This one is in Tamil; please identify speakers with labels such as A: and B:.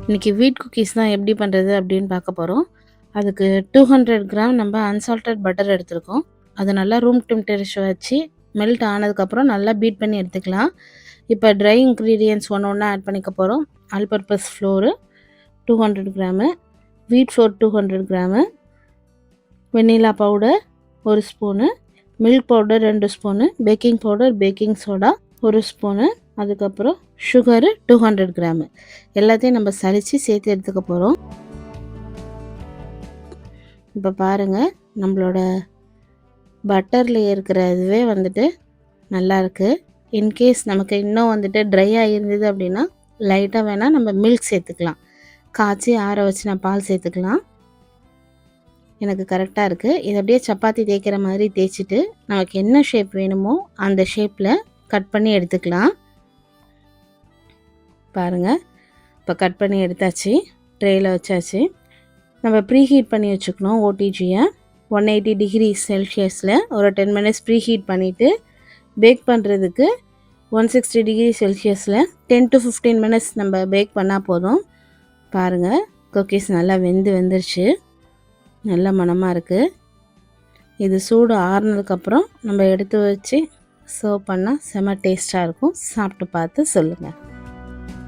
A: இன்றைக்கி வீட் குக்கீஸ் தான் எப்படி பண்ணுறது அப்படின்னு பார்க்க போகிறோம். அதுக்கு 200 கிராம் நம்ம அன்சால்டட் பட்டர் எடுத்துருக்கோம். அது நல்லா ரூம் டெம்பரேச்சர் வச்சு மெல்ட் ஆனதுக்கப்புறம் நல்லா பீட் பண்ணி எடுத்துக்கலாம். இப்போ ட்ரை இன்க்ரீடியன்ட்ஸ் ஒன்று ஒன்றா ஆட் பண்ணிக்க போகிறோம். All purpose flour 200 grams, wheat flour 200 grams, vanilla powder 1 spoon, milk powder 2 spoon, baking powder, baking soda 1 spoon, அதுக்கப்புறம் சுகரு 200 கிராமு. எல்லாத்தையும் நம்ம சலித்து சேர்த்து எடுத்துக்க போகிறோம். இப்போ பாருங்கள், நம்மளோட பட்டரில் இருக்கிற இதுவே வந்துட்டு நல்லாயிருக்கு. இன்கேஸ் நமக்கு இன்னும் வந்துட்டு ட்ரையாக இருந்தது அப்படின்னா லைட்டாக வேணால் நம்ம மில்க் சேர்த்துக்கலாம். காய்ச்சி ஆற வச்சு நான் பால் சேர்த்துக்கலாம். எனக்கு கரெக்டாக இருக்குது. இதை அப்படியே சப்பாத்தி தேய்க்கிற மாதிரி தேய்ச்சிட்டு நமக்கு என்ன ஷேப் வேணுமோ அந்த ஷேப்பில் கட் பண்ணி எடுத்துக்கலாம். பாருங்கள், இப்போ கட் பண்ணி எடுத்தாச்சு, ட்ரேயில் வச்சாச்சு. நம்ம ப்ரீ ஹீட் பண்ணி வச்சுக்கணும். ஓடிஜியை 180 டிகிரி செல்சியஸில் ஒரு 10 மினிட்ஸ் ப்ரீ ஹீட் பண்ணிவிட்டு பேக் பண்ணுறதுக்கு 160 டிகிரி செல்சியஸில் 10 to 15 மினிட்ஸ் நம்ம பேக் பண்ணால் போதும். பாருங்கள், குக்கீஸ் நல்லா வெந்துருச்சு, நல்ல மணமாக இருக்குது. இது சூடு ஆறுனதுக்கப்புறம் நம்ம எடுத்து வச்சு சர்வ் பண்ணால் செம்ம டேஸ்ட்டாக இருக்கும். சாப்பிட்டு பார்த்து சொல்லுங்கள்.